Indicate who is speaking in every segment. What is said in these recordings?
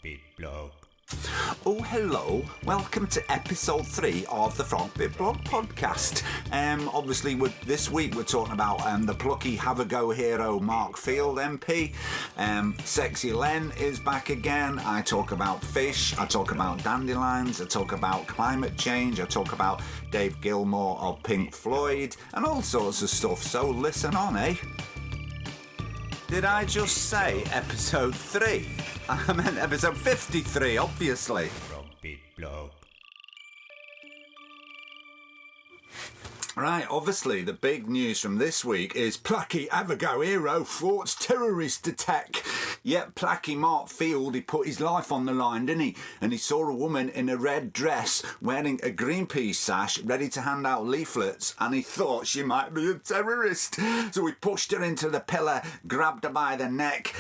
Speaker 1: Frogbitblog.
Speaker 2: Oh, hello. Welcome to episode 3 of the Frogbitblog podcast. Obviously, this week we're talking about the plucky have-a-go hero Mark Field MP. Sexy Len is back again. I talk about fish. I talk about dandelions. I talk about climate change. I talk about Dave Gilmour of Pink Floyd and all sorts of stuff. So listen on, eh? Did I just say episode 3? I meant episode 53, obviously.
Speaker 1: Frogbitblog.
Speaker 2: Right, obviously, the big news from this week is plucky have-a-go hero thwarts terrorist attack. Yep, plucky Mark Field, he put his life on the line, didn't he? And he saw a woman in a red dress wearing a Greenpeace sash ready to hand out leaflets, and he thought she might be a terrorist. So he pushed her into the pillar, grabbed her by the neck,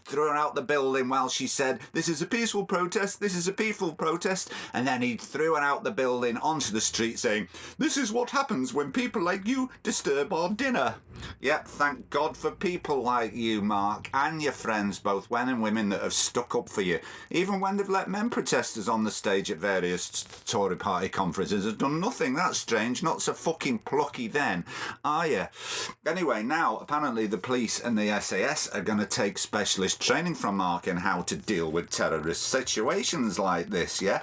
Speaker 2: threw her out the building while she said, "This is a peaceful protest, this is a peaceful protest." And then he threw her out the building onto the street saying, "This is what happens when people like you disturb our dinner." Yep, thank God for people like you, Mark, and your friends, both men and women, that have stuck up for you. Even when they've let men protesters on the stage at various Tory party conferences, have done nothing. That's strange. Not so fucking plucky then, are you? Anyway, now, apparently the police and the SAS are going to take specialist training from Mark in how to deal with terrorist situations like this, yeah?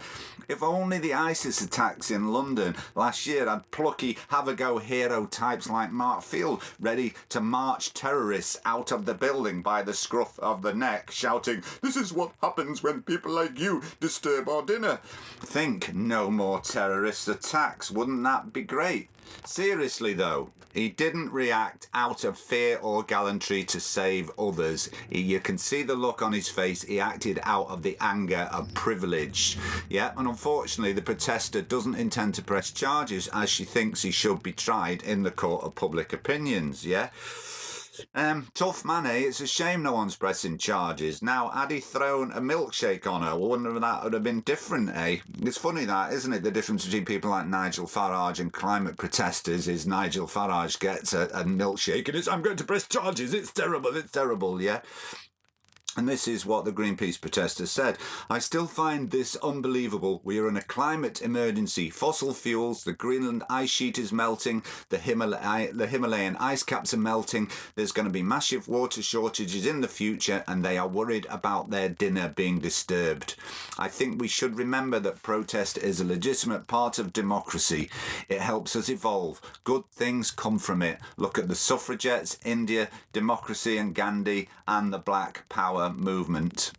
Speaker 2: If only the ISIS attacks in London last year had plucky have-a-go hero types like Mark Field ready to march terrorists out of the building by the scruff of the neck, shouting, "This is what happens when people like you disturb our dinner." Think no more terrorist attacks. Wouldn't that be great? Seriously though, he didn't react out of fear or gallantry to save others. You can see the look on his face. He acted out of the anger of privilege. Yeah, and unfortunately the protester doesn't intend to press charges as she thinks he should be tried in the court of public opinions, yeah? Tough man, eh? It's a shame no one's pressing charges. Now, had he thrown a milkshake on her, I wonder if that would have been different, eh? It's funny that, isn't it? The difference between people like Nigel Farage and climate protesters is Nigel Farage gets a milkshake and it's, "I'm going to press charges, it's terrible, yeah? And this is what the Greenpeace protesters said. "I still find this unbelievable. We are in a climate emergency. Fossil fuels, the Greenland ice sheet is melting, the Himalayan ice caps are melting. There's going to be massive water shortages in the future, and they are worried about their dinner being disturbed. I think we should remember that protest is a legitimate part of democracy. It helps us evolve. Good things come from it. Look at the suffragettes, India, democracy and Gandhi, and the Black Power movement.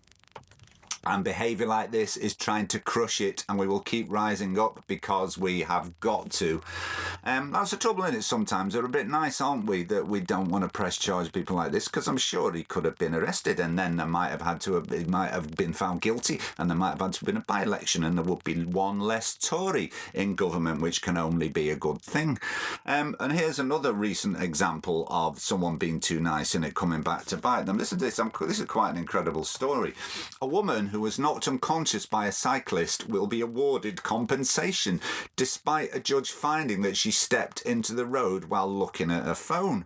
Speaker 2: And behaviour like this is trying to crush it, and we will keep rising up because we have got to." That's the trouble in it sometimes. We're a bit nice, aren't we, that we don't want to press charge people like this, because I'm sure he could have been arrested and then he might have been found guilty and there might have had to have been a by-election and there would be one less Tory in government, which can only be a good thing. And here's another recent example of someone being too nice and it coming back to bite them. Listen to this. This is quite an incredible story. A woman who was knocked unconscious by a cyclist will be awarded compensation despite a judge finding that she stepped into the road while looking at her phone.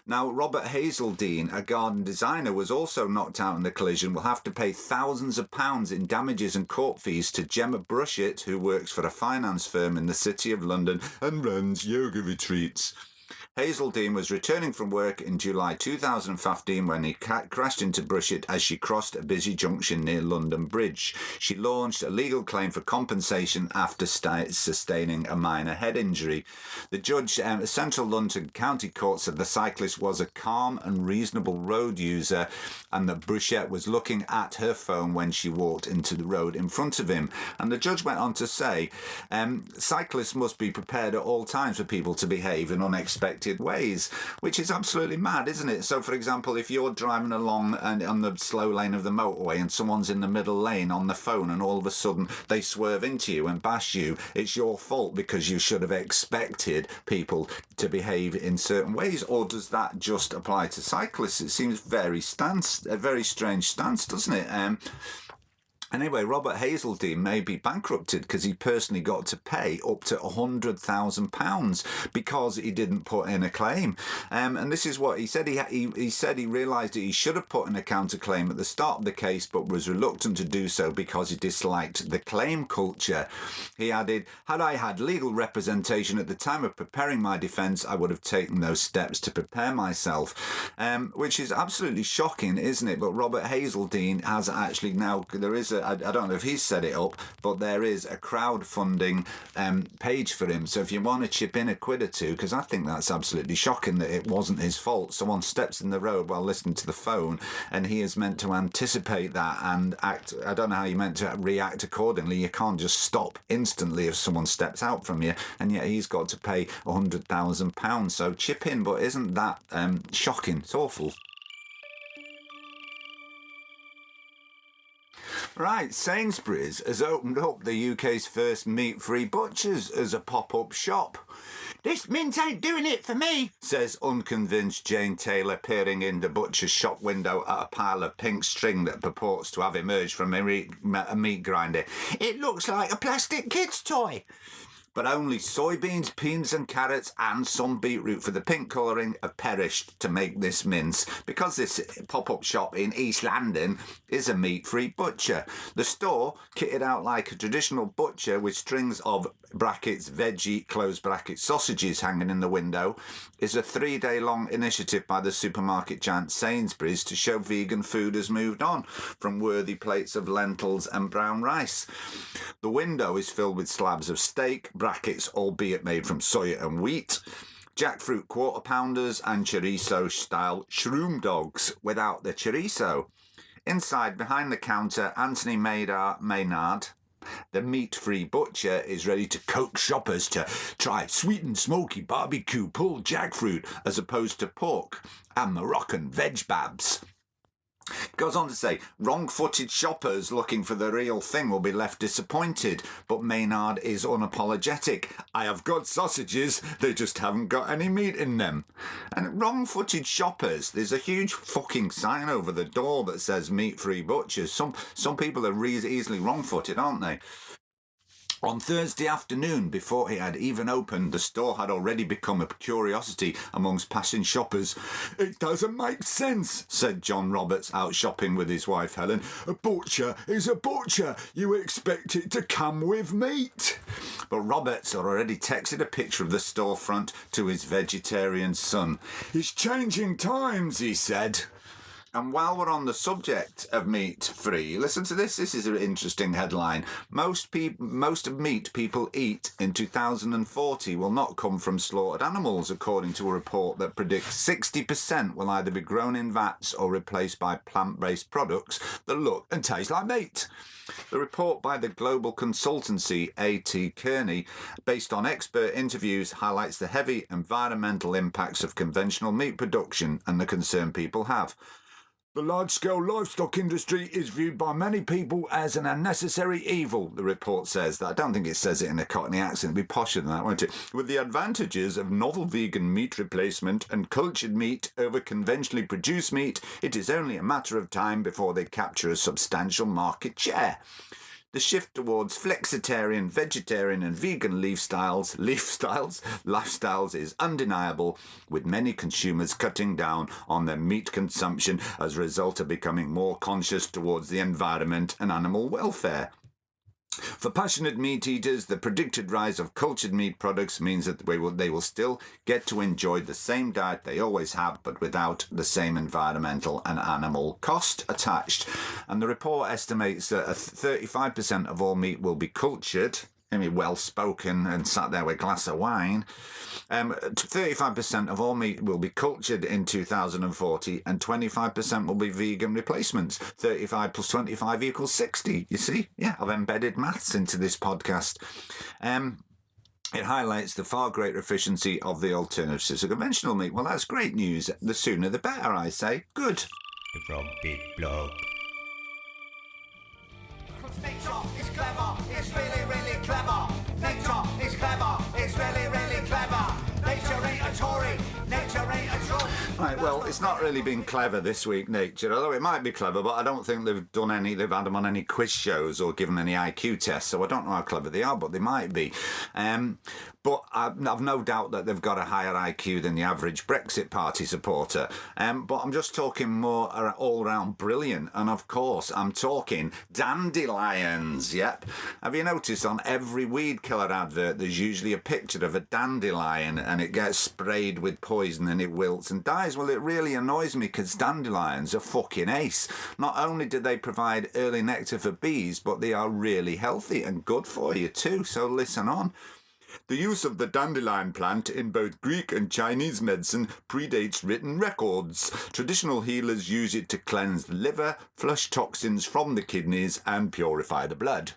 Speaker 2: Now, Robert Hazeldine, a garden designer, was also knocked out in the collision, will have to pay thousands of pounds in damages and court fees to Gemma Brushett, who works for a finance firm in the City of London and runs yoga retreats. Hazeldine was returning from work in July 2015 when he crashed into Brushett as she crossed a busy junction near London Bridge. She launched a legal claim for compensation after sustaining a minor head injury. The judge at Central London County Court said the cyclist was a calm and reasonable road user and that Brushett was looking at her phone when she walked into the road in front of him. And the judge went on to say, cyclists must be prepared at all times for people to behave in unexpected ways, which is absolutely mad, isn't it? So, for example, if you're driving along and on the slow lane of the motorway and someone's in the middle lane on the phone and all of a sudden they swerve into you and bash you, it's your fault because you should have expected people to behave in certain ways. Or does that just apply to cyclists? It seems a very strange stance, doesn't it? Anyway, Robert Hazeldean may be bankrupted because he personally got to pay up to £100,000 because he didn't put in a claim. And this is what he said. He said he realised that he should have put in a counterclaim at the start of the case, but was reluctant to do so because he disliked the claim culture. He added, "Had I had legal representation at the time of preparing my defence, I would have taken those steps to prepare myself," which is absolutely shocking, isn't it? But Robert Hazeldean has actually now, there is I don't know if he's set it up, but there is a crowdfunding page for him. So if you want to chip in £1 or £2, because I think that's absolutely shocking that it wasn't his fault. Someone steps in the road while listening to the phone, and he is meant to anticipate that and act. I don't know how you're meant to react accordingly. You can't just stop instantly if someone steps out from you, and yet he's got to pay £100,000. So chip in, but isn't that shocking? It's awful. Right, Sainsbury's has opened up the UK's first meat-free butchers as a pop-up shop. "This mint ain't doing it for me," says unconvinced Jane Taylor, peering in the butcher's shop window at a pile of pink string that purports to have emerged from a meat grinder. "It looks like a plastic kid's toy." But only soybeans, peas and carrots and some beetroot for the pink colouring have perished to make this mince, because this pop-up shop in East London is a meat-free butcher. The store, kitted out like a traditional butcher with strings of brackets veggie close brackets sausages hanging in the window, is a 3-day-long initiative by the supermarket giant Sainsbury's to show vegan food has moved on from worthy plates of lentils and brown rice. The window is filled with slabs of steak, brackets albeit made from soya and wheat, jackfruit quarter pounders and chorizo-style shroom dogs without the chorizo. Inside, behind the counter, Anthony Maynard, the meat-free butcher, is ready to coax shoppers to try sweet and smoky barbecue pulled jackfruit as opposed to pork and Moroccan veg babs. Goes on to say, wrong-footed shoppers looking for the real thing will be left disappointed, but Maynard is unapologetic. "I have got sausages, they just haven't got any meat in them." And wrong-footed shoppers, there's a huge fucking sign over the door that says meat-free butchers. Some people are easily wrong-footed, aren't they? On Thursday afternoon, before it had even opened, the store had already become a curiosity amongst passing shoppers. "It doesn't make sense," said John Roberts, out shopping with his wife Helen. "A butcher is a butcher. You expect it to come with meat." But Roberts had already texted a picture of the storefront to his vegetarian son. "It's changing times," he said. And while we're on the subject of meat-free, listen to this. This is an interesting headline. Most of meat people eat in 2040 will not come from slaughtered animals, according to a report that predicts 60% will either be grown in vats or replaced by plant-based products that look and taste like meat. The report by the global consultancy A.T. Kearney, based on expert interviews, highlights the heavy environmental impacts of conventional meat production and the concern people have. "The large-scale livestock industry is viewed by many people as an unnecessary evil," the report says. I don't think it says it in a Cockney accent. It'd be posher than that, won't it? "With the advantages of novel vegan meat replacement and cultured meat over conventionally produced meat, it is only a matter of time before they capture a substantial market share. The shift towards flexitarian, vegetarian and vegan lifestyles is undeniable, with many consumers cutting down on their meat consumption as a result of becoming more conscious towards the environment and animal welfare. For passionate meat eaters, the predicted rise of cultured meat products means that they will still get to enjoy the same diet they always have, but without the same environmental and animal cost attached." And the report estimates that 35% of all meat will be cultured, well-spoken and sat there with a glass of wine. 35% of all meat will be cultured in 2040 and 25% will be vegan replacements. 35 plus 25 equals 60. You see? Yeah, I've embedded maths into this podcast. It highlights the far greater efficiency of the alternatives to conventional meat. Well, that's great news. The sooner the better, I say. Good.
Speaker 1: The frogbitblog.
Speaker 3: Nature is clever, it's really, really clever. Nature is clever, it's really, really clever. Nature ain't a Tory, nature ain't a Trump.
Speaker 2: Right, well, it's not really been clever this week, Nature, although it might be clever, but I don't think they've had them on any quiz shows or given any IQ tests, so I don't know how clever they are, but they might be. But I've no doubt that they've got a higher IQ than the average Brexit Party supporter. But I'm just talking more all-round brilliant, and of course, I'm talking dandelions, yep. Have you noticed on every weed killer advert, there's usually a picture of a dandelion, and it gets sprayed with poison and it wilts and dies? Well, it really annoys me because dandelions are fucking ace. Not only do they provide early nectar for bees, but they are really healthy and good for you too, so listen on. The use of the dandelion plant in both Greek and Chinese medicine predates written records. Traditional healers use it to cleanse the liver, flush toxins from the kidneys, and purify the blood.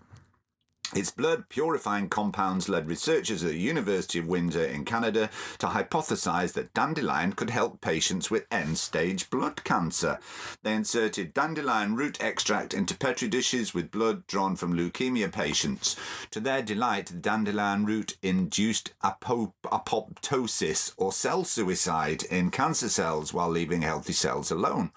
Speaker 2: Its blood-purifying compounds led researchers at the University of Windsor in Canada to hypothesize that dandelion could help patients with end-stage blood cancer. They inserted dandelion root extract into petri dishes with blood drawn from leukemia patients. To their delight, the dandelion root induced apoptosis, or cell suicide, in cancer cells while leaving healthy cells alone.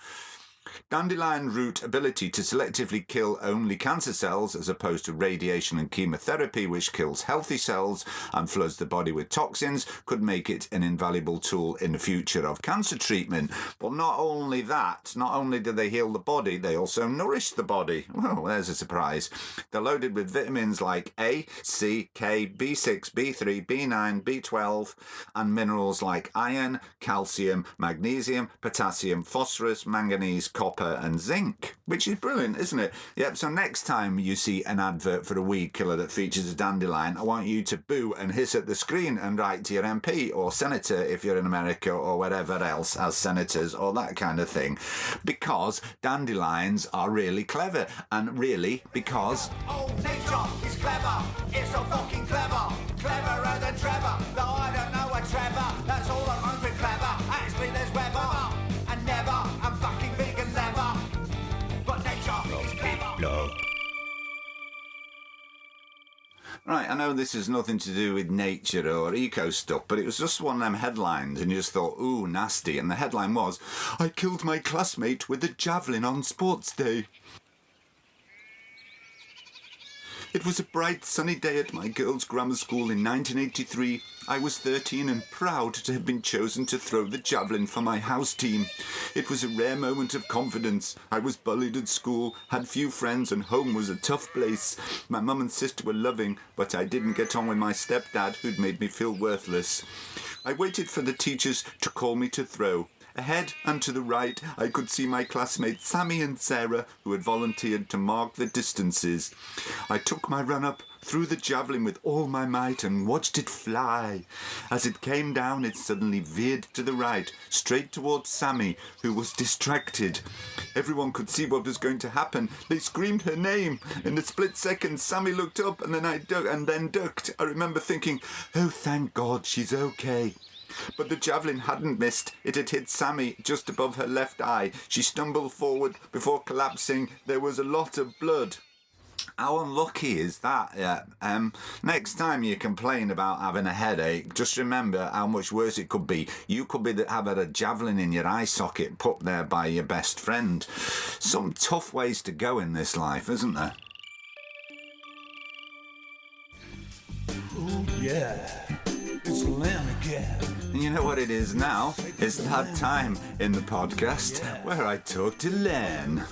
Speaker 2: Dandelion root ability to selectively kill only cancer cells as opposed to radiation and chemotherapy, which kills healthy cells and floods the body with toxins, could make it an invaluable tool in the future of cancer treatment. But not only that, not only do they heal the body, they also nourish the body. Well, there's a surprise. They're loaded with vitamins like A, C, K, B6, B3, B9, B12, and minerals like iron, calcium, magnesium, potassium, phosphorus, manganese, copper and zinc, which is brilliant, isn't it? Yep, so next time you see an advert for a weed killer that features a dandelion, I want you to boo and hiss at the screen and write to your MP or senator if you're in America or wherever else as senators or that kind of thing, because dandelions are really clever, and really because...
Speaker 3: Oh, nature is clever. It's so fucking clever. Cleverer than Trevor. Though I don't know a Trevor. That's all that runs with clever. Actually, there's weather. And never. I'm fucking vegan leather. But nature is clever.
Speaker 1: Blog.
Speaker 2: Right, I know this has nothing to do with nature or eco stuff, but it was just one of them headlines and you just thought, ooh, nasty. And the headline was, I killed my classmate with a javelin on sports day. It was a bright, sunny day at my girls' grammar school in 1983. I was 13 and proud to have been chosen to throw the javelin for my house team. It was a rare moment of confidence. I was bullied at school, had few friends, and home was a tough place. My mum and sister were loving, but I didn't get on with my stepdad, who'd made me feel worthless. I waited for the teachers to call me to throw. Ahead and to the right, I could see my classmates Sammy and Sarah, who had volunteered to mark the distances. I took my run up, threw the javelin with all my might and watched it fly. As it came down, it suddenly veered to the right, straight towards Sammy, who was distracted. Everyone could see what was going to happen. They screamed her name. In a split second, Sammy looked up and then ducked. I remember thinking, oh, thank God, she's okay. But the javelin hadn't missed. It had hit Sammy just above her left eye. She stumbled forward before collapsing. There was a lot of blood. How unlucky is that? Yeah. Next time you complain about having a headache, just remember how much worse it could be. You could be having a javelin in your eye socket put there by your best friend. Some tough ways to go in this life, isn't there?
Speaker 4: Oh yeah, it's Len again.
Speaker 2: And you know what it is now? It's that time in the podcast where I talk to Len.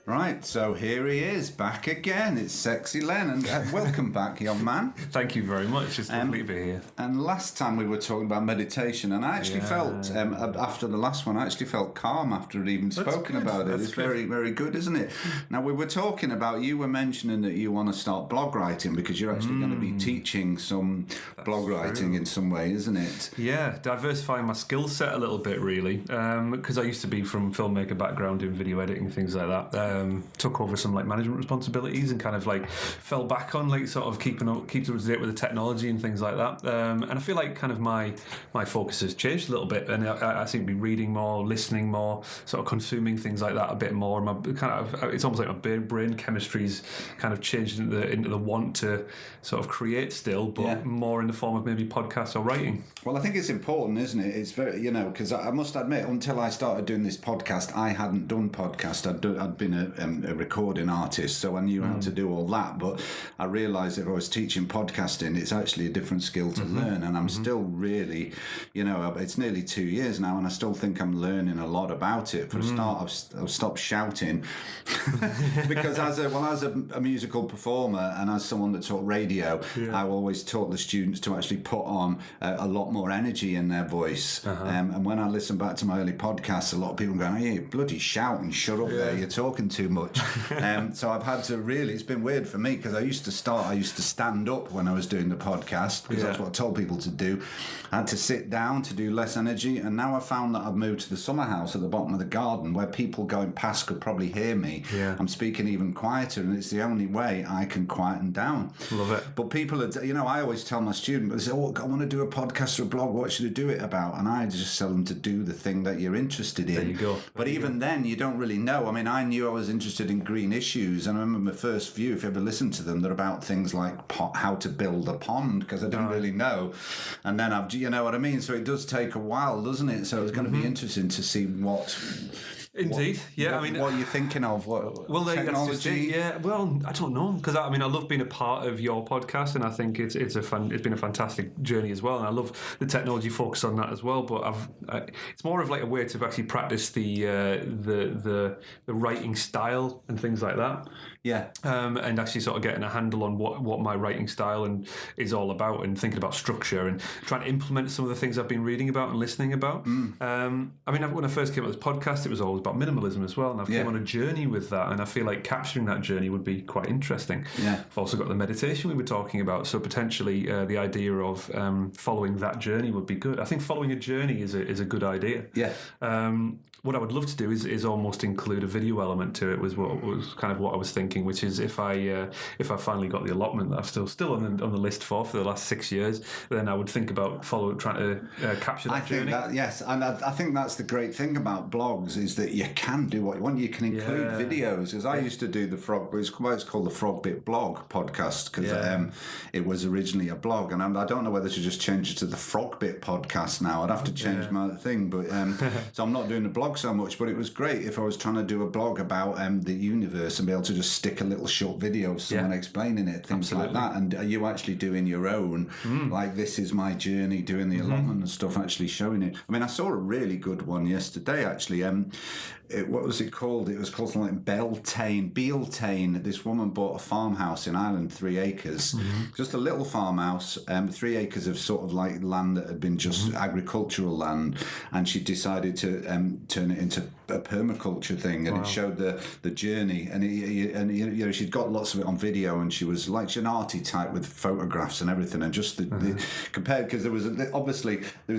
Speaker 2: Right, so here he is, back again. It's Sexy Len, and welcome back, young man.
Speaker 5: Thank you very much. It's lovely to be here.
Speaker 2: And last time we were talking about meditation, and I actually felt, after the last one, I actually felt calm after I'd even spoken about it. It's very, very good, isn't it? Now, we were talking about, you were mentioning that you want to start blog writing because you're actually going to be teaching some blog writing in some way, isn't it?
Speaker 5: Yeah, diversifying my skill set a little bit, really, because I used to be from filmmaker background in video editing, things like that. took over some like management responsibilities and kind of like fell back on like sort of keeping up to date with the technology and things like that. And I feel like kind of my focus has changed a little bit, and I seem to be reading more, listening more, sort of consuming things like that a bit more. My it's almost like my brain chemistry's kind of changed into the want to sort of create still, but more in the form of maybe podcasts or writing.
Speaker 2: Well, I think it's important, isn't it? It's very, because I must admit, until I started doing this podcast, I hadn't done podcast. I'd been a recording artist, so I knew how to do all that. But I realised if I was teaching podcasting, it's actually a different skill to learn, and I'm still really, it's nearly 2 years now, and I still think I'm learning a lot about it. For a start, I've stopped shouting because as a musical performer and as someone that taught radio, I always taught the students to actually put on a lot more energy in their voice. And when I listen back to my early podcasts, a lot of people are going, "Hey, you bloody shout and shut up there, you're talking too much." So I've had to really, it's been weird for me because I used to stand up when I was doing the podcast because that's what I told people to do. I had to sit down to do less energy, and now I've found that I've moved to the summer house at the bottom of the garden where people going past could probably hear me. I'm speaking even quieter, and it's the only way I can quieten down.
Speaker 5: Love it.
Speaker 2: But people are, I always tell my students, they say, "Oh, I want to do a podcast or a blog, what should I do it about?" And I just tell them to do the thing that you're interested in.
Speaker 5: There you go.
Speaker 2: But even then, you don't really know. I mean, I knew I was interested in green issues, and I remember my first few, if you ever listen to them, they're about things like how to build a pond, because I didn't really know. And then you know what I mean? So it does take a while, doesn't it? So it's going to be interesting to see what...
Speaker 5: Indeed, I mean,
Speaker 2: what are you thinking of?
Speaker 5: Well, technology? That's just it. Well, I don't know, because I love being a part of your podcast, and I think it's been a fantastic journey as well, and I love the technology focus on that as well. But it's more of like a way to actually practice the writing style and things like that. And actually sort of getting a handle on what my writing style and is all about, and thinking about structure and trying to implement some of the things I've been reading about and listening about. When I first came up with this podcast, it was all about minimalism as well, and I've came on a journey with that, and I feel like capturing that journey would be quite interesting. I've also got the meditation we were talking about, so potentially the idea of following that journey would be good. I think following a journey is a good idea. What I would love to do is almost include a video element to it. Was kind of what I was thinking, which is if I finally got the allotment that I've still on the list for the last 6 years, then I would think about trying to capture that journey.
Speaker 2: And I think that's the great thing about blogs, is that you can do what you want. You can include videos, as I used to do it's called the Frogbitblog podcast, because it was originally a blog, and I don't know whether to just change it to the Frogbit podcast now. I'd have to change my thing, but so I'm not doing the blog so much. But it was great if I was trying to do a blog about the universe and be able to just stick a little short video of someone explaining it, things like that. And are you actually doing your own, like, this is my journey, doing the allotment and stuff, actually showing it. I mean, I saw a really good one yesterday, actually. What was it called? It was called something like Bealtaine. This woman bought a farmhouse in Ireland, 3 acres, just a little farmhouse, 3 acres of sort of like land that had been just agricultural land, and she decided to turn it into a permaculture thing, and it showed the journey, and she'd got lots of it on video, and she was like an arty type with photographs and everything, and just the compared, because there was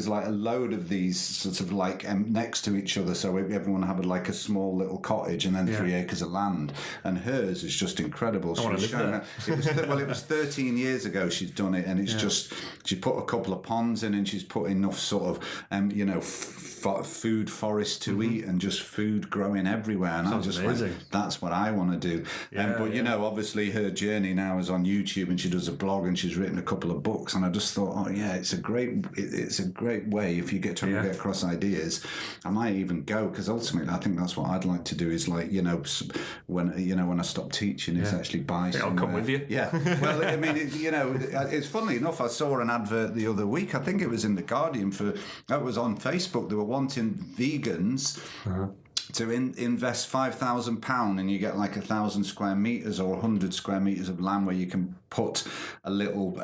Speaker 2: like a load of these sorts of like next to each other, so everyone had like a small little cottage and then 3 acres of land, and hers is just incredible. She was showing it was 13 years ago she's done it, and it's just, she put a couple of ponds in, and she's put enough sort of food forest to eat, and just food growing everywhere, and I just went, that's what I want to do. But obviously her journey now is on YouTube, and she does a blog, and she's written a couple of books, and I just thought, it's a great way if you get trying to get across ideas. I might even go, because ultimately I think that's what I'd like to do, is like, when I stop teaching, is actually buy somewhere.
Speaker 5: I'll come with you.
Speaker 2: Well, I mean, it's funny enough, I saw an advert the other week, I think it was in The Guardian, that was on Facebook. They were wanting vegans to invest £5,000, and you get like 1,000 square metres or 100 square metres of land where you can put a little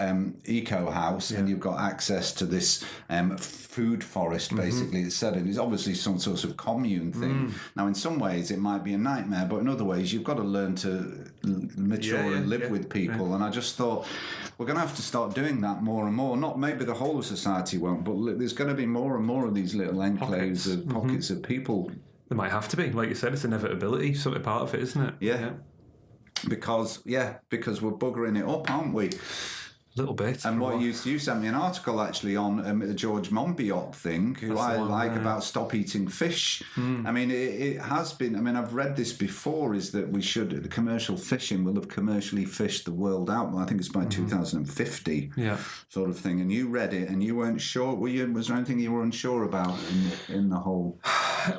Speaker 2: eco house, and you've got access to this food forest, basically. It's said it is obviously some sort of commune thing. Now, in some ways it might be a nightmare, but in other ways you've got to learn to mature and live with people. And I just thought, we're going to have to start doing that more and more. Not maybe the whole of society won't, but there's going to be more and more of these little enclaves of pockets of people
Speaker 5: There might have to be, like you said, it's inevitability, sort of part of it, isn't it?
Speaker 2: Yeah. Because we're buggering it up, aren't we?
Speaker 5: A little bit.
Speaker 2: And what you sent me an article actually on the George Monbiot thing, who I like, about stop eating fish. I mean, it has been. I mean, I've read this before. Is that the commercial fishing will have commercially fished the world out. Well, I think it's by 2050, sort of thing. And you read it, and you weren't sure. Were you? Was there anything you were unsure about in the whole?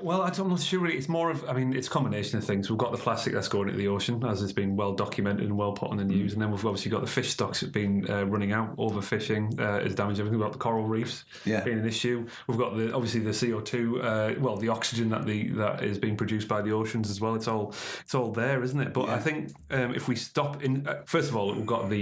Speaker 5: Well, I'm not sure really. It's more of, I mean, it's a combination of things. We've got the plastic that's going into the ocean, as it's been well documented and well put on the news, and then we've obviously got the fish stocks that have been running out. Overfishing has damaged everything. We've got the coral reefs being an issue. We've got obviously the CO2, the oxygen that is being produced by the oceans as well. It's all there, isn't it? But I think if we stop first of all, we've got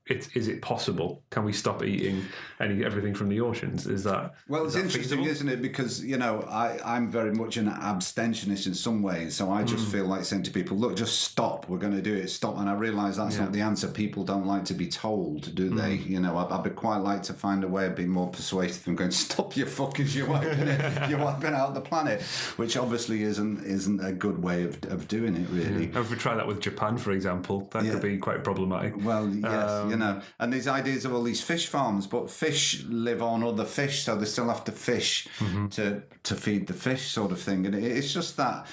Speaker 5: is it possible? Can we stop eating everything from the oceans? It's
Speaker 2: interesting,
Speaker 5: feasible?
Speaker 2: Isn't it? Because I'm very much an abstentionist in some ways, so I just feel like saying to people, "Look, just stop. We're going to do it. Stop." And I realise that's not the answer. People don't like to be told, do they? I'd quite like to find a way of being more persuasive and going, "Stop your fuckers! You're wiping out the planet," which obviously isn't a good way of doing it, really.
Speaker 5: If we try that with Japan, for example, that could be quite problematic.
Speaker 2: Well, yes. And these ideas of all these fish farms, but fish live on other fish, so they still have to fish to feed the fish, sort of thing. And it's just that,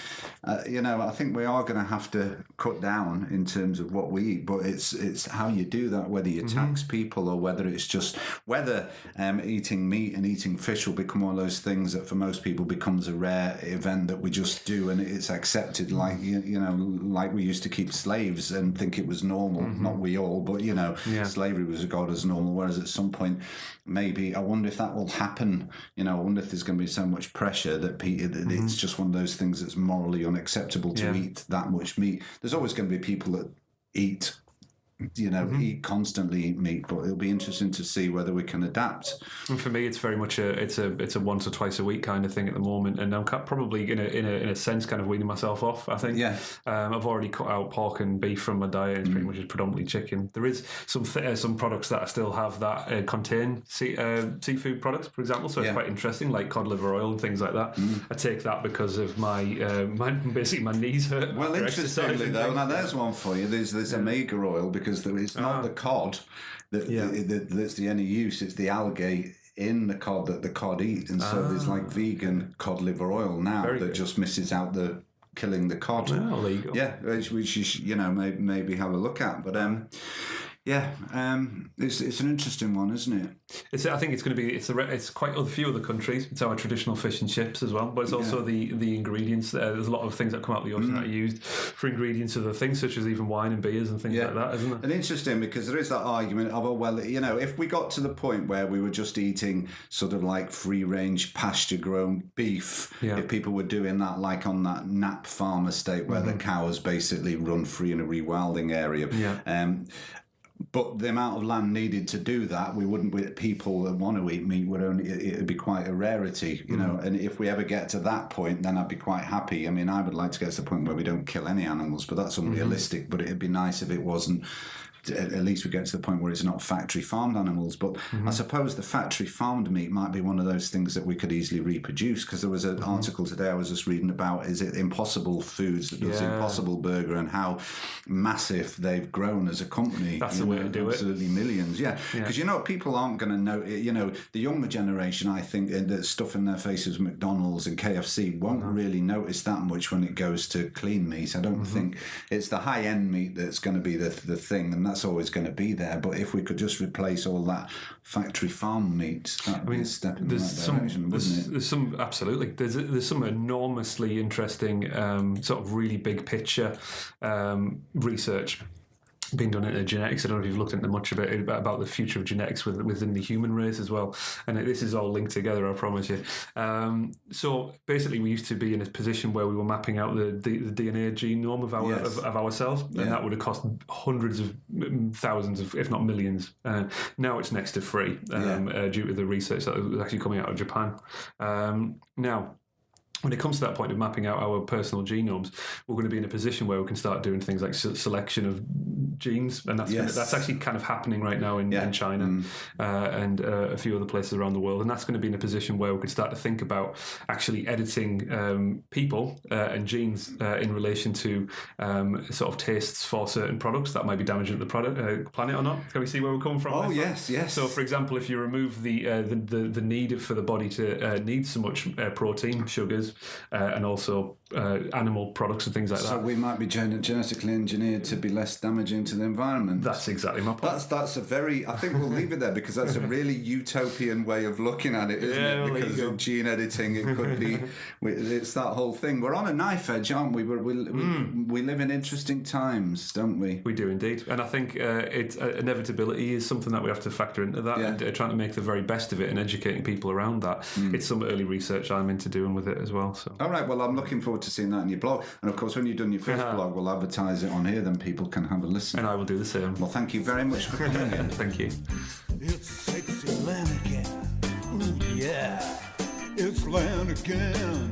Speaker 2: I think we are going to have to cut down in terms of what we eat, but it's how you do that, whether you tax people or whether it's just whether eating meat and eating fish will become one of those things that for most people becomes a rare event that we just do and it's accepted, like like we used to keep slaves and think it was normal. Not we all, but slavery was regarded as normal, whereas at some point maybe, I wonder if that will happen. I wonder if there's going to be so much pressure that it's just one of those things that's morally unacceptable to eat that much meat. There's always going to be people that eat constantly eat meat, but it'll be interesting to see whether we can adapt.
Speaker 5: And for me, it's very much it's a once or twice a week kind of thing at the moment, and I'm probably in a sense kind of weaning myself off. I think. I've already cut out pork and beef from my diet. It's pretty much just predominantly chicken. There is some products that I still have that contain seafood products, for example. So it's quite interesting, like cod liver oil and things like that. I take that because of my knees hurt.
Speaker 2: Well, interestingly though, now there's one for you. There's omega oil, because it's not the cod that's the any use, it's the algae in the cod that the cod eat, and so there's like vegan cod liver oil now that just misses out the killing the cod.
Speaker 5: Oh, there you go.
Speaker 2: Yeah, which you should, maybe have a look at, but it's an interesting one, isn't it?
Speaker 5: I think it's going to be. It's quite a few other countries. It's our traditional fish and chips as well, but it's also the ingredients. There's a lot of things that come out of the ocean that are used for ingredients of the things, such as even wine and beers and things like that, isn't it?
Speaker 2: And interesting, because there is that argument of, if we got to the point where we were just eating sort of like free-range pasture-grown beef, if people were doing that like on that Knapp farm estate where the cows basically run free in a rewilding area, but the amount of land needed to do that, people that want to eat meat it'd be quite a rarity, and if we ever get to that point, then I'd be quite happy. I mean, I would like to get to the point where we don't kill any animals, but that's unrealistic, but it'd be nice if it wasn't. At least we get to the point where it's not factory farmed animals, but I suppose the factory farmed meat might be one of those things that we could easily reproduce, because there was an article today I was just reading about, is it Impossible Foods that does Impossible Burger, and how massive they've grown as a company.
Speaker 5: That's the way to do it.
Speaker 2: Absolutely millions, because people aren't going to know, the younger generation, I think, that stuff in their faces McDonald's and KFC won't really notice that much when it goes to clean meat. I don't think it's the high end meat that's going to be the thing, and that's always going to be there. But if we could just replace all that factory farm meat, that would be a step in the right direction, wouldn't it?
Speaker 5: There's some, absolutely. There's some enormously interesting sort of really big picture research being done into genetics. I don't know if you've looked into much of it, about the future of genetics within the human race as well. And this is all linked together, I promise you. So basically, we used to be in a position where we were mapping out the DNA genome of ourselves, and that would have cost hundreds of thousands of, if not millions. Now it's next to free due to the research that was actually coming out of Japan. Now, when it comes to that point of mapping out our personal genomes, we're going to be in a position where we can start doing things like selection of genes, and that's actually kind of happening right now in China and a few other places around the world. And that's going to be in a position where we can start to think about actually editing people and genes in relation to sort of tastes for certain products that might be damaging the planet or not. Can we see where we're coming from?
Speaker 2: Oh, yes.
Speaker 5: So, for example, if you remove the need for the body to need so much protein, sugars, and also animal products and things like that.
Speaker 2: So we might be genetically engineered to be less damaging to the environment.
Speaker 5: That's exactly my point.
Speaker 2: That's a very... I think we'll leave it there because that's a really utopian way of looking at it, isn't it? Because of gene editing, it could be... It's that whole thing. We're on a knife edge, aren't we? We live in interesting times, don't we?
Speaker 5: We do indeed. And I think inevitability is something that we have to factor into that, and trying to make the very best of it and educating people around that. It's some early research I'm into doing with it as well. So.
Speaker 2: All right, well, I'm looking forward to seeing that in your blog. And of course, when you've done your first blog, we'll advertise it on here, then people can have a listen.
Speaker 5: And I will do the same.
Speaker 2: Well, thank you very much for coming in.
Speaker 5: Thank you.
Speaker 4: It's sexy Lanigan. Ooh, yeah. It's Lanigan.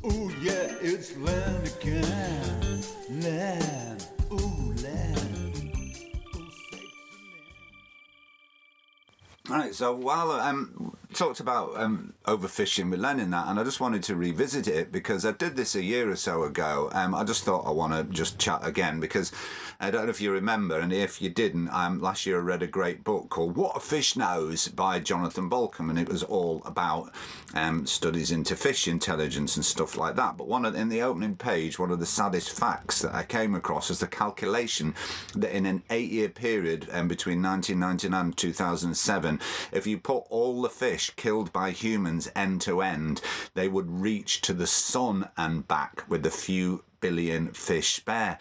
Speaker 4: Ooh, yeah, it's Lanigan. Lan. Ooh, Lan.
Speaker 2: All right, so while talked about overfishing with Len in that, and I just wanted to revisit it because I did this a year or so ago. I just thought I want to just chat again because I don't know if you remember, and if you didn't, last year I read a great book called What a Fish Knows by Jonathan Balcombe, and it was all about studies into fish intelligence and stuff like that. But in the opening page, one of the saddest facts that I came across is the calculation that in an 8-year period between 1999 and 2007, if you put all the fish killed by humans end to end, they would reach to the sun and back with a few billion fish spare.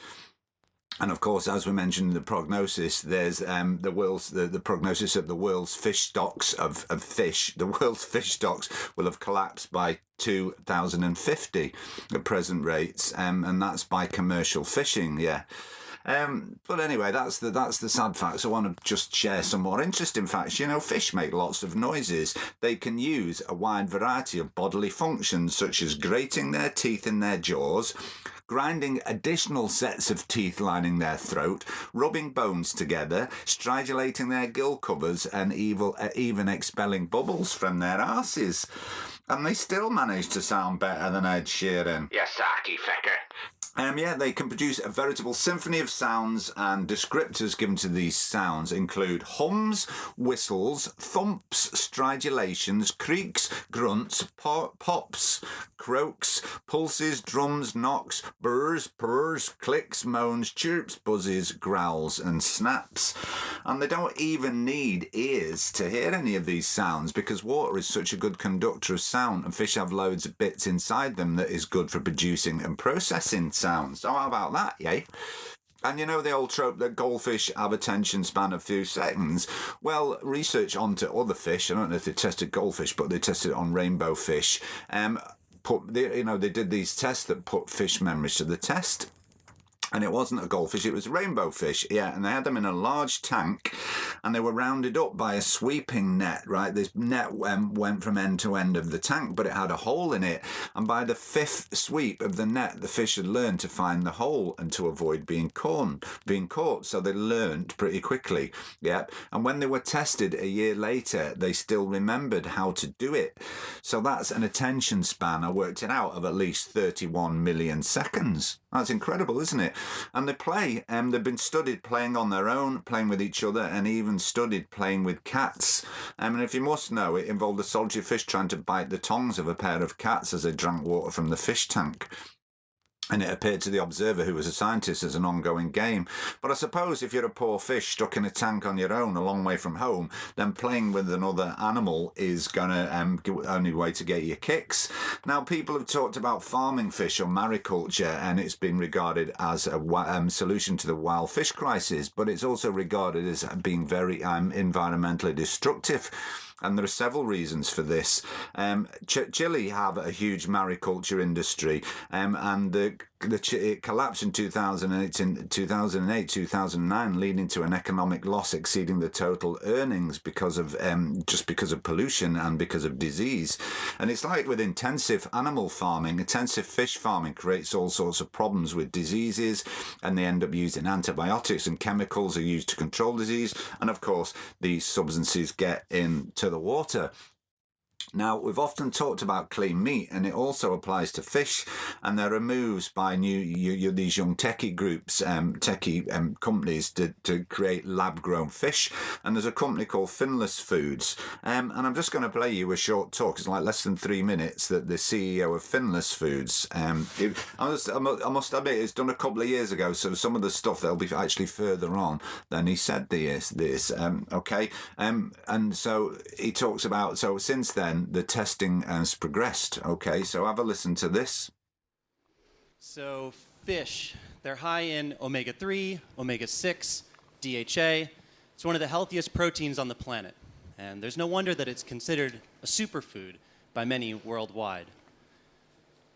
Speaker 2: And of course, as we mentioned in the prognosis, there's the prognosis of the world's fish stocks of fish. The world's fish stocks will have collapsed by 2050 at present rates, and that's by commercial fishing. Yeah. But anyway, that's the sad facts. I want to just share some more interesting facts. You know, fish make lots of noises. They can use a wide variety of bodily functions, such as grating their teeth in their jaws, grinding additional sets of teeth lining their throat, rubbing bones together, stridulating their gill covers, and even expelling bubbles from their arses. And they still manage to sound better than Ed Sheeran.
Speaker 3: You sarky fecker.
Speaker 2: They can produce a veritable symphony of sounds, and descriptors given to these sounds include hums, whistles, thumps, stridulations, creaks, grunts, pops, croaks, pulses, drums, knocks, burrs, purrs, clicks, moans, chirps, buzzes, growls, and snaps. And they don't even need ears to hear any of these sounds because water is such a good conductor of sound, and fish have loads of bits inside them that is good for producing and processing sounds. So how about that, yay? And you know the old trope that goldfish have attention span of few seconds? Well, research onto other fish, I don't know if they tested goldfish, but they tested it on rainbow fish. They did these tests that put fish memories to the test. And it wasn't a goldfish, it was a rainbow fish. Yeah, and they had them in a large tank, and they were rounded up by a sweeping net, right? This net went from end to end of the tank, but it had a hole in it. And by the 5th sweep of the net, the fish had learned to find the hole and to avoid being caught. So they learned pretty quickly. Yeah. And when they were tested a year later, they still remembered how to do it. So that's an attention span, I worked it out, of at least 31 million seconds. That's incredible, isn't it? And they play, they've been studied playing on their own, playing with each other, and even studied playing with cats. And if you must know, it involved a solitary fish trying to bite the tongues of a pair of cats as they drank water from the fish tank. And it appeared to the observer, who was a scientist, as an ongoing game. But I suppose if you're a poor fish stuck in a tank on your own a long way from home, then playing with another animal is going to only way to get your kicks. Now, people have talked about farming fish or mariculture, and it's been regarded as a solution to the wild fish crisis, but it's also regarded as being very environmentally destructive. And there are several reasons for this. Chile have a huge mariculture industry, and the it collapsed in 2008, 2009, leading to an economic loss exceeding the total earnings because of pollution and because of disease. And it's like with intensive animal farming, intensive fish farming creates all sorts of problems with diseases, and they end up using antibiotics, and chemicals are used to control disease. And of course, these substances get into the water. Now, we've often talked about clean meat, and it also applies to fish, and there are moves by these young techie groups, companies to create lab-grown fish, and there's a company called Finless Foods, and I'm just going to play you a short talk. It's like less than 3 minutes that the CEO of Finless Foods, I must admit, it's done a couple of years ago, so some of the stuff that'll be actually further on than he said this, okay, and so he talks about, so since then, the testing has progressed. Okay, so have a listen to this.
Speaker 6: So fish, they're high in omega-3, omega-6, DHA. It's one of the healthiest proteins on the planet. And there's no wonder that it's considered a superfood by many worldwide.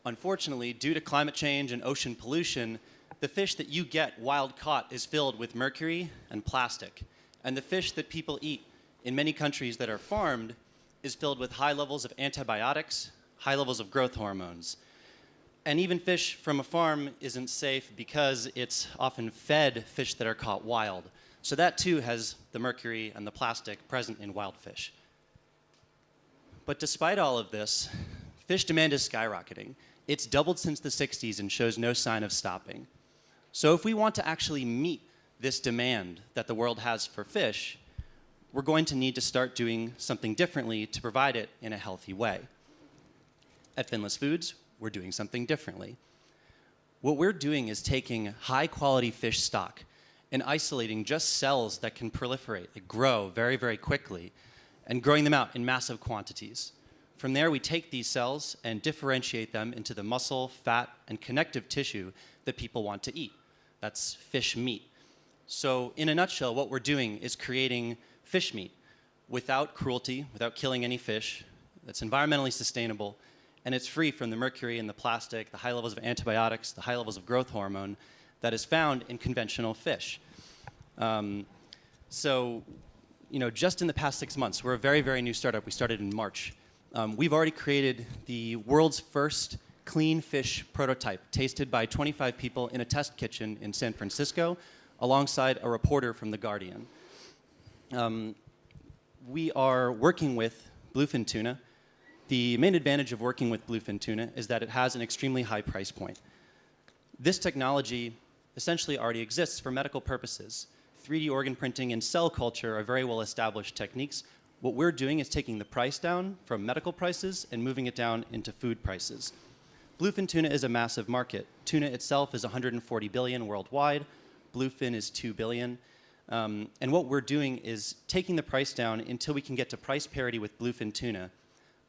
Speaker 6: Unfortunately, due to climate change and ocean pollution, the fish that you get wild caught is filled with mercury and plastic. And the fish that people eat in many countries that are farmed is filled with high levels of antibiotics, high levels of growth hormones. And even fish from a farm isn't safe because it's often fed fish that are caught wild. So that too has the mercury and the plastic present in wild fish. But despite all of this, fish demand is skyrocketing. It's doubled since the 60s and shows no sign of stopping. So if we want to actually meet this demand that the world has for fish, we're going to need to start doing something differently to provide it in a healthy way. At Finless Foods, we're doing something differently. What we're doing is taking high-quality fish stock and isolating just cells that can proliferate, that grow very, very quickly, and growing them out in massive quantities. From there, we take these cells and differentiate them into the muscle, fat, and connective tissue that people want to eat. That's fish meat. So in a nutshell, what we're doing is creating fish meat without cruelty, without killing any fish, that's environmentally sustainable, and it's free from the mercury and the plastic, the high levels of antibiotics, the high levels of growth hormone that is found in conventional fish. So, just in the past 6 months, we're a very, very new startup. We started in March. We've already created the world's first clean fish prototype, tasted by 25 people in a test kitchen in San Francisco, alongside a reporter from The Guardian. We are working with bluefin tuna. The main advantage of working with bluefin tuna is that it has an extremely high price point. This technology essentially already exists for medical purposes. 3D organ printing and cell culture are very well-established techniques. What we're doing is taking the price down from medical prices and moving it down into food prices. Bluefin tuna is a massive market. Tuna itself is 140 billion worldwide. Bluefin is 2 billion. And what we're doing is taking the price down until we can get to price parity with bluefin tuna.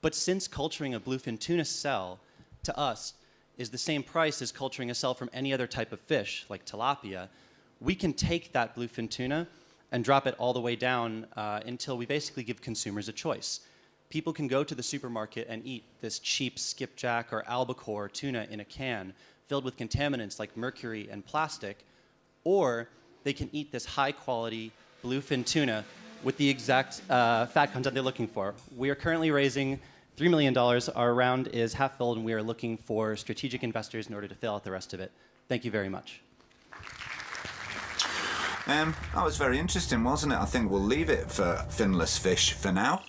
Speaker 6: But since culturing a bluefin tuna cell, to us, is the same price as culturing a cell from any other type of fish, like tilapia, we can take that bluefin tuna and drop it all the way down until we basically give consumers a choice. People can go to the supermarket and eat this cheap skipjack or albacore tuna in a can filled with contaminants like mercury and plastic, or they can eat this high-quality bluefin tuna with the exact fat content they're looking for. We are currently raising $3 million. Our round is half filled, and we are looking for strategic investors in order to fill out the rest of it. Thank you very much.
Speaker 2: That was very interesting, wasn't it? I think we'll leave it for finless fish for now.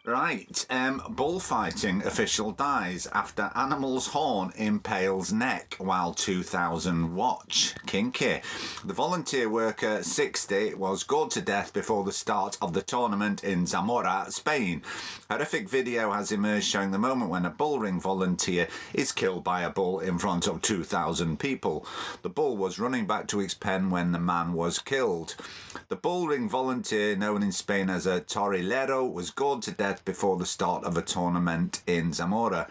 Speaker 2: Right, bullfighting official dies after animal's horn impales neck while 2,000 watch. Kinky. The volunteer worker, 60, was gored to death before the start of the tournament in Zamora, Spain. Horrific video has emerged showing the moment when a bullring volunteer is killed by a bull in front of 2,000 people. The bull was running back to its pen when the man was killed. The bullring volunteer, known in Spain as a torillero, was gored to death death before the start of a tournament in Zamora.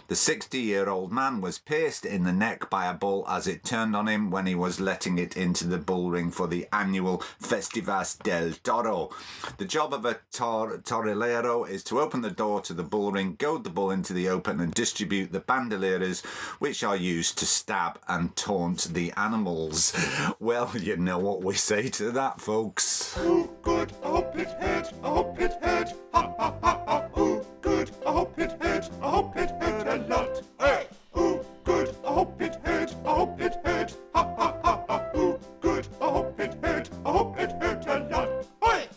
Speaker 2: The 60-year-old man was pierced in the neck by a bull as it turned on him when he was letting it into the bull ring for the annual Festivas del Toro. The job of a torillero is to open the door to the bull ring, goad the bull into the open and distribute the bandoliers, which are used to stab and taunt the animals. Well, you know what we say to that, folks.
Speaker 4: Oh, good, I hope it hurt, I hope it hurt, ha ha ha ha. Oh, good, I hope it hurt, I hope it hurt a lot. Hey! Oh, good, I hope it hurt, I hope it hurt, ha ha ha ha. Oh, good, I hope it hurt, I hope it hurt a lot. Hey!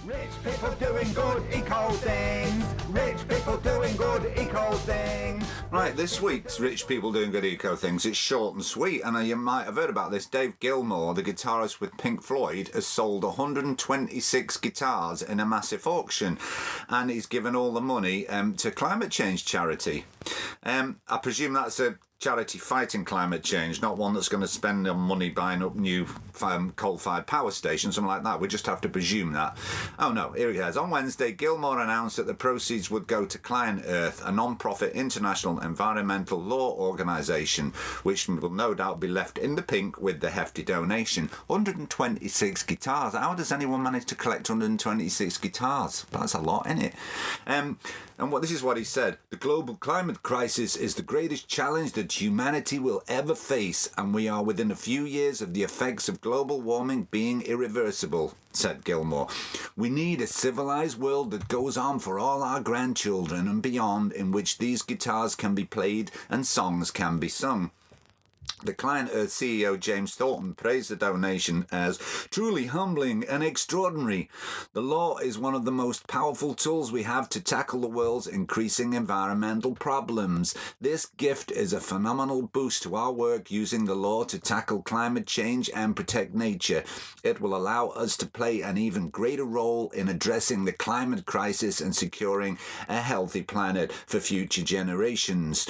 Speaker 3: Rich people doing good eco things. Rich people doing good eco things.
Speaker 2: Right, this week's Rich People Doing Good Eco Things, it's short and sweet, and you might have heard about this. Dave Gilmour, the guitarist with Pink Floyd, has sold 126 guitars in a massive auction, and he's given all the money to climate change charity. I presume that's a charity fighting climate change, not one that's going to spend their money buying up new coal-fired power stations, something like that. We just have to presume that. Oh no, here it is. On Wednesday, Gilmour announced that the proceeds would go to Client Earth, a non-profit international environmental law organisation, which will no doubt be left in the pink with the hefty donation. 126 guitars. How does anyone manage to collect 126 guitars? That's a lot, isn't it? This is what he said. The global climate crisis is the greatest challenge that humanity will ever face, and we are within a few years of the effects of global warming being irreversible, said Gilmour. We need a civilized world that goes on for all our grandchildren and beyond, in which these guitars can be played and songs can be sung. The Client Earth CEO James Thornton praised the donation as truly humbling and extraordinary. The law is one of the most powerful tools we have to tackle the world's increasing environmental problems. This gift is a phenomenal boost to our work using the law to tackle climate change and protect nature. It will allow us to play an even greater role in addressing the climate crisis and securing a healthy planet for future generations.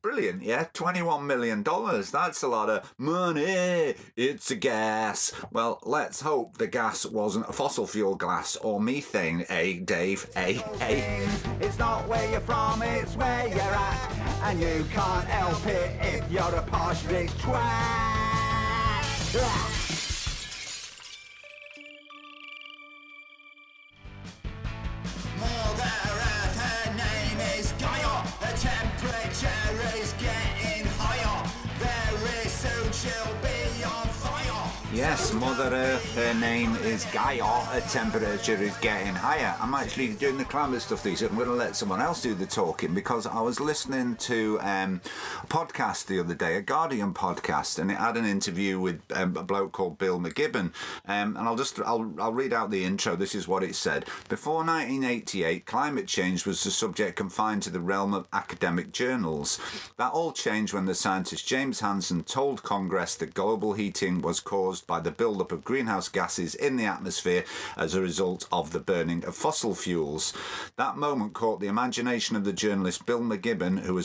Speaker 2: Brilliant, yeah? $21 million. That's a lot of money. It's a gas. Well, let's hope the gas wasn't a fossil fuel gas or methane, eh, Dave?
Speaker 3: It's not where you're from, it's where you're at. And you can't help it if you're a posh rich twat.
Speaker 7: Mother Earth, her name is Gaia. The temperature is getting higher. Very soon she'll be on fire.
Speaker 2: Yes, Mother Earth, her name is Gaia, her temperature is getting higher. I'm actually doing the climate stuff these days. I'm going to let someone else do the talking because I was listening to a podcast the other day, a Guardian podcast, and it had an interview with a bloke called Bill McGibbon. And I'll read out the intro. This is what it said. Before 1988, climate change was a subject confined to the realm of academic journals. That all changed when the scientist James Hansen told Congress that global heating was caused by the buildup of greenhouse gases in the atmosphere as a result of the burning of fossil fuels. That moment caught the imagination of the journalist Bill McGibbon, who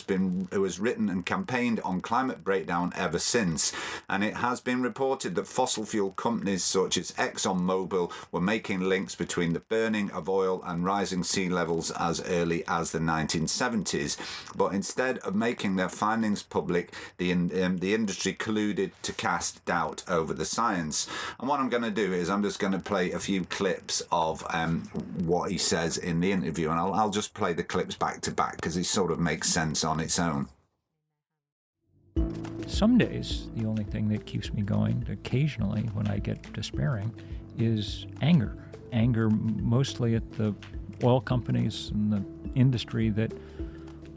Speaker 2: has written and campaigned on climate breakdown ever since. And it has been reported that fossil fuel companies such as ExxonMobil were making links between the burning of oil and rising sea levels as early as the 1970s. But instead of making their findings public, the industry colluded to cast doubt over the science. And what I'm going to do is I'm just going to play a few clips of what he says in the interview, and I'll just play the clips back to back because it sort of makes sense on its own.
Speaker 8: Some days, the only thing that keeps me going occasionally when I get despairing is anger. Anger mostly at the oil companies and the industry that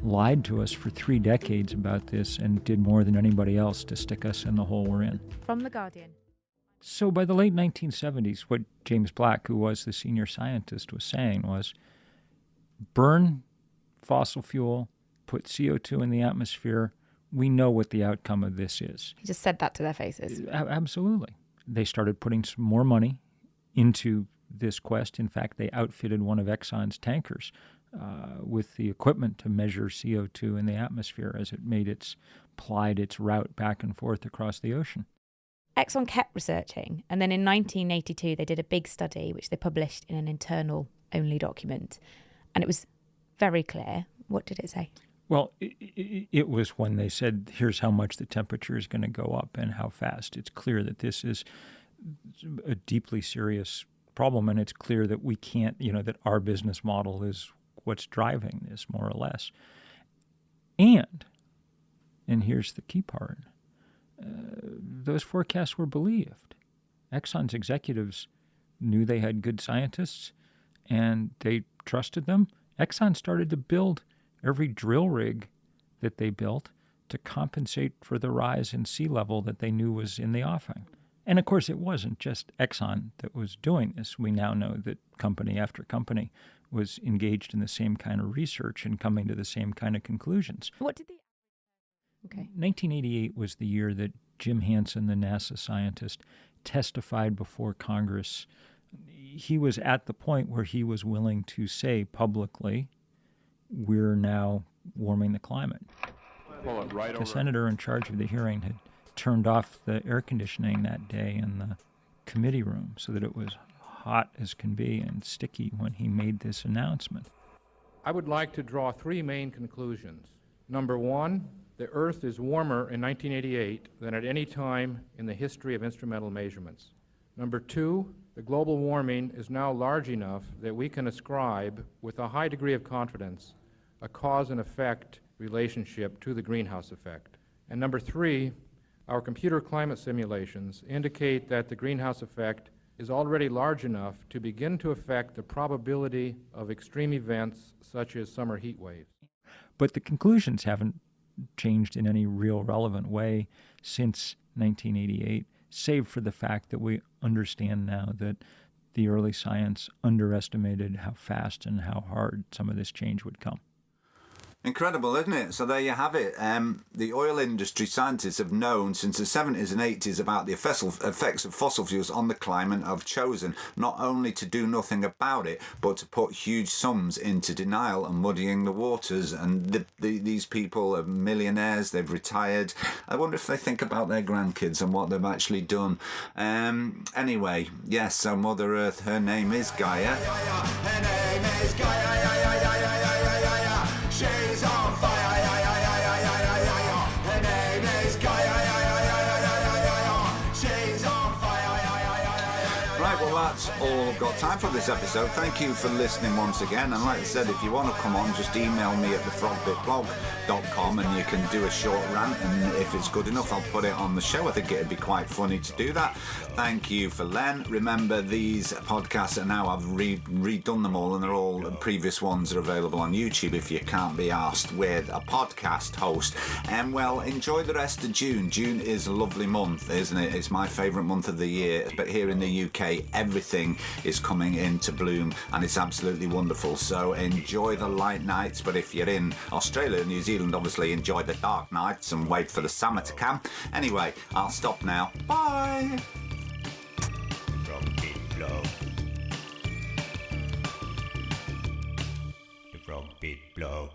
Speaker 8: lied to us for 3 decades about this and did more than anybody else to stick us in the hole we're in.
Speaker 9: From The Guardian.
Speaker 8: So by the late 1970s, what James Black, who was the senior scientist, was saying was burn fossil fuel, put CO2 in the atmosphere. We know what the outcome of this is.
Speaker 9: He just said that to their faces.
Speaker 8: Absolutely. They started putting some more money into this quest. In fact, they outfitted one of Exxon's tankers with the equipment to measure CO2 in the atmosphere as it plied its route back and forth across the ocean.
Speaker 9: Exxon kept researching, and then in 1982 they did a big study which they published in an internal-only document, and it was very clear. What did it say?
Speaker 8: Well, it was when they said, here's how much the temperature is going to go up and how fast. It's clear that this is a deeply serious problem, and it's clear that we can't, that our business model is what's driving this, more or less. And here's the key part, those forecasts were believed. Exxon's executives knew they had good scientists, and they trusted them. Exxon started to build every drill rig that they built to compensate for the rise in sea level that they knew was in the offing. And of course, it wasn't just Exxon that was doing this. We now know that company after company was engaged in the same kind of research and coming to the same kind of conclusions.
Speaker 9: What did the... Okay.
Speaker 8: 1988 was the year that Jim Hansen, the NASA scientist, testified before Congress. He was at the point where he was willing to say publicly, we're now warming the climate. The senator in charge of the hearing had turned off the air conditioning that day in the committee room so that it was hot as can be and sticky when he made this announcement.
Speaker 10: I would like to draw three main conclusions. Number one, the Earth is warmer in 1988 than at any time in the history of instrumental measurements. Number two, the global warming is now large enough that we can ascribe, with a high degree of confidence, a cause and effect relationship to the greenhouse effect. And number three, our computer climate simulations indicate that the greenhouse effect is already large enough to begin to affect the probability of extreme events such as summer heat waves.
Speaker 8: But the conclusions haven't changed in any real relevant way since 1988, save for the fact that we understand now that the early science underestimated how fast and how hard some of this change would come.
Speaker 2: Incredible, isn't it? So there you have it. The oil industry scientists have known since the 70s and 80s about the effects of fossil fuels on the climate and have chosen not only to do nothing about it, but to put huge sums into denial and muddying the waters. And these people are millionaires, they've retired. I wonder if they think about their grandkids and what they've actually done. Anyway, yes, so Mother Earth, her name is Gaia.
Speaker 7: Her name is Gaia. She's on fire. Her name is Gaia. She's on fire.
Speaker 2: Right, well, that's all I've got time for this episode. Thank you for listening once again. And like I said, if you want to come on, just email me at thefrogbitblog.com and you can do a short rant. And if it's good enough, I'll put it on the show. I think it'd be quite funny to do that. Thank you for Len. Remember, these podcasts are now, I've redone them all, and they're all previous ones are available on YouTube if you can't be arsed with a podcast host. And well, enjoy the rest of June. June is a lovely month, isn't it? It's my favourite month of the year. But here in the UK, everything is coming into bloom and it's absolutely wonderful. So enjoy the light nights. But if you're in Australia and New Zealand, obviously enjoy the dark nights and wait for the summer to come. Anyway, I'll stop now. Bye.
Speaker 1: Frogbitblog. The Frogbitblog.